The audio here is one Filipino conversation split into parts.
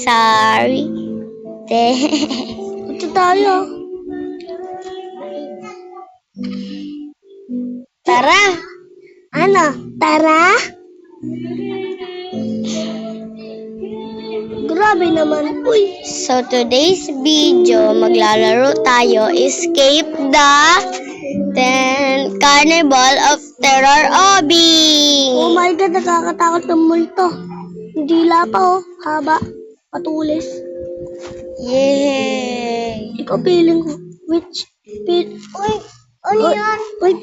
Sorry. Ito tayo. Tara! Ano? Tara? Grabe naman. Uy. So today's video, maglalaro tayo Escape the Carnival of Terror Obby! Oh my God, nakakatakot ng multo. Hindi pa oh. Haba. Patulis. Yay! Ikaw feeling ko. Which? Uy! Ano yan? Uy!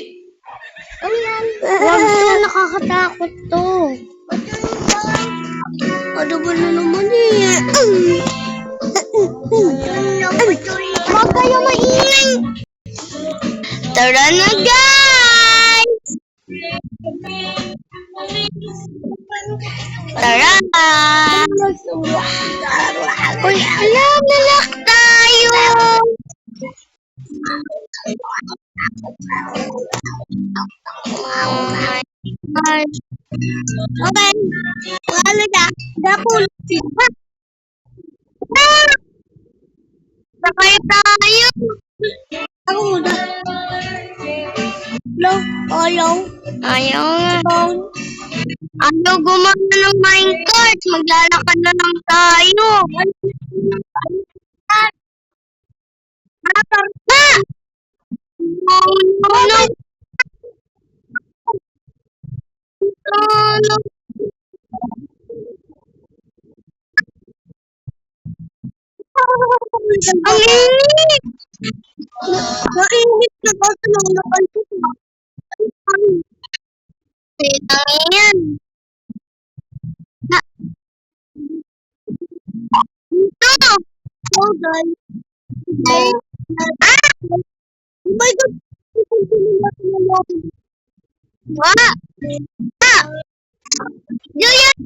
Ano yan? Wag to, nakakatakot to. Ano ba na naman eh? Huwag kayo maingay! Tara na guys! Tara! Uy, alam, nalak tayo! Oh my God. Okay. Wala na. Nakulog sila. Sakay tayo. Ako muna. Hello? Ayaw? Ayaw nga. Ayaw gumana ng minecart. Maglalakad na lang tayo. Tara! Oh, no, no. Oh, no. Ang init! Nainit na kasi nang napansin. Ang yan. Ito! Oh, guys. Ah! Oh my God. Ah! Ah! Julian!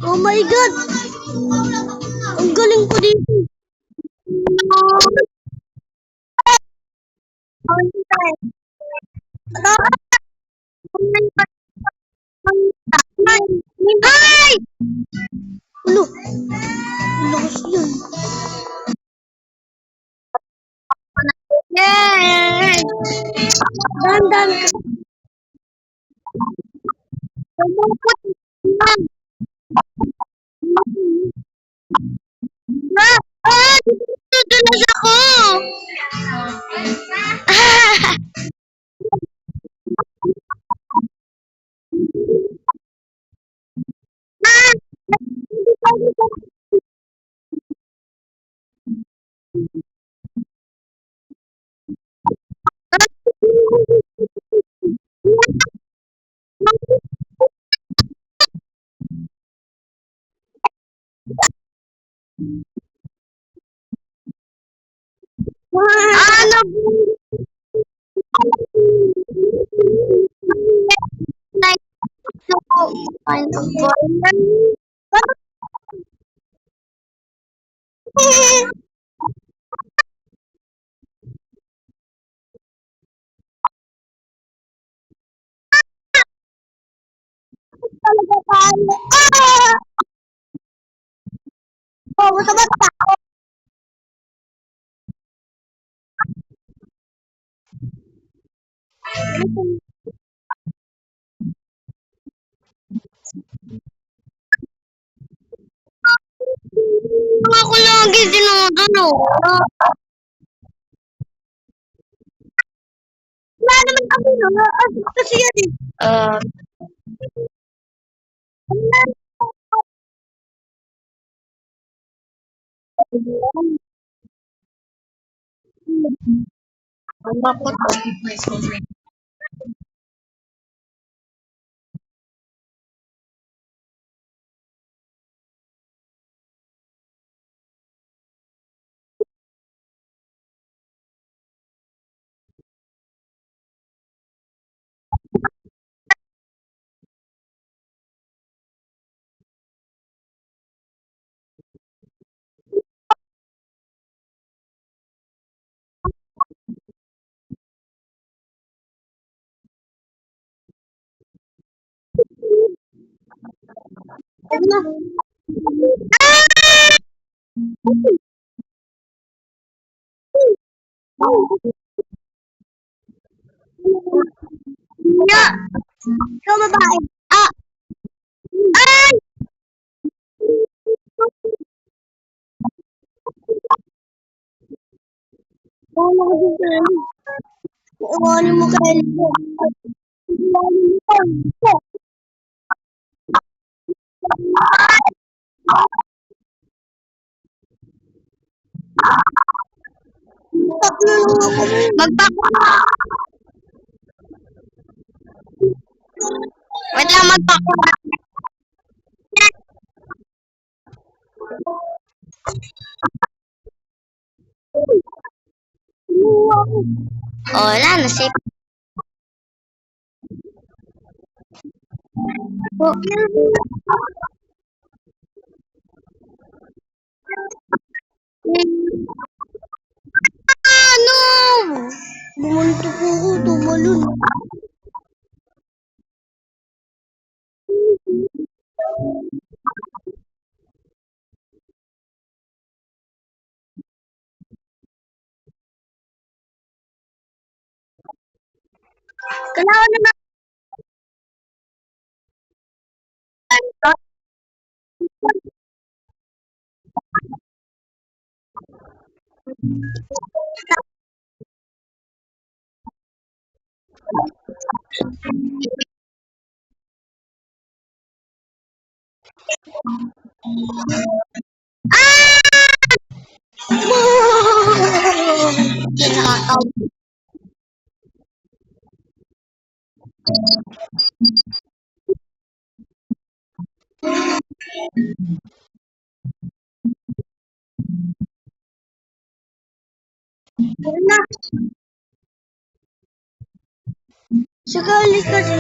Oh my God. Ang galing ko dito. Ay! Ano? Lakas yun. Yay! Dandan ka. Lumukot lang. Ah! Ah! Nadulas ako! Ah! Ah! Ano? Like, so, kind of boiler. Talaga tayo. Ah! Oh, gusto ba ako? Ako lagi dinodolo. Wala naman kami na. Kasi yan eh. Uh, Ano po to? Ano? Ah! Nga! Ikaw babae. Ah! Ay! Wala ka dito. Iwanin mo kay Elmo. Iwanin mo kay Elmo. Tatlo lang ako. Wait lang, magpakura. Oh, wala na si... Oh. Ano? Bumuntok ako, tumalon. Kailangan na natin. Nakakaw. Na. Sakali kasi.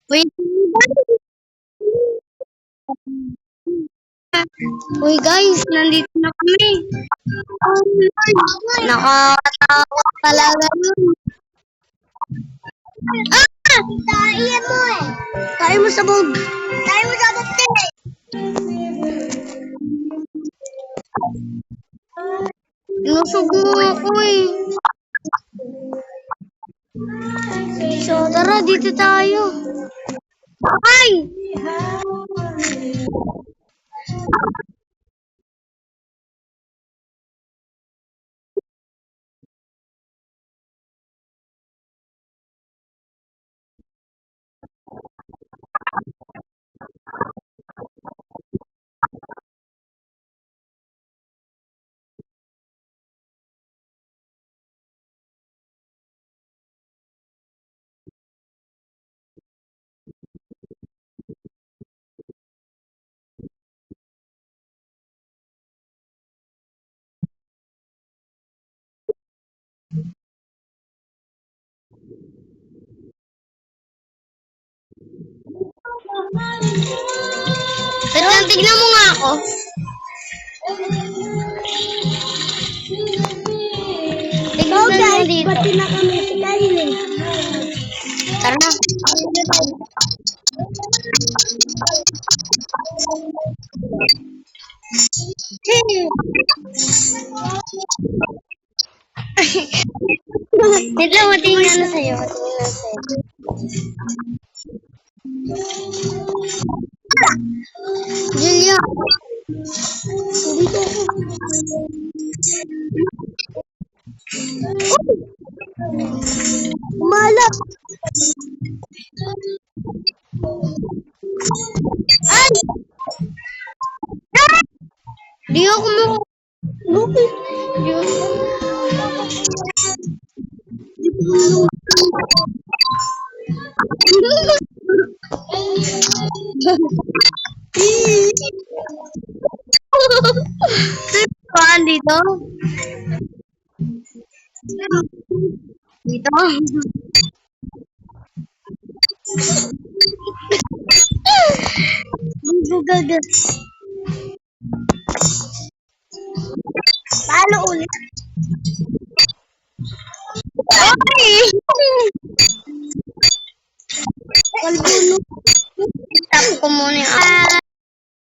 Wait. Uy guys, nandito na kami. Nakakatawa talaga yun. Ah! Tayo mo eh. Tayo mo sabog. Tayo mo sabog din eh. Inusugo ako eh. So, tara, dito tayo. Ay! Wait lang, tignan mo nga ako. So Tignan mo guys, dito. pati na kami si Kylie. Tara na. Wait lang, matingin na sa'yo. Julia. Dito ako. Malak. Ay! Di ako mo. Bakit? Di ako. Saan dito? Dito? Bugaga. Talo ulit. Ay! Kalbuno. Tap ko muna yung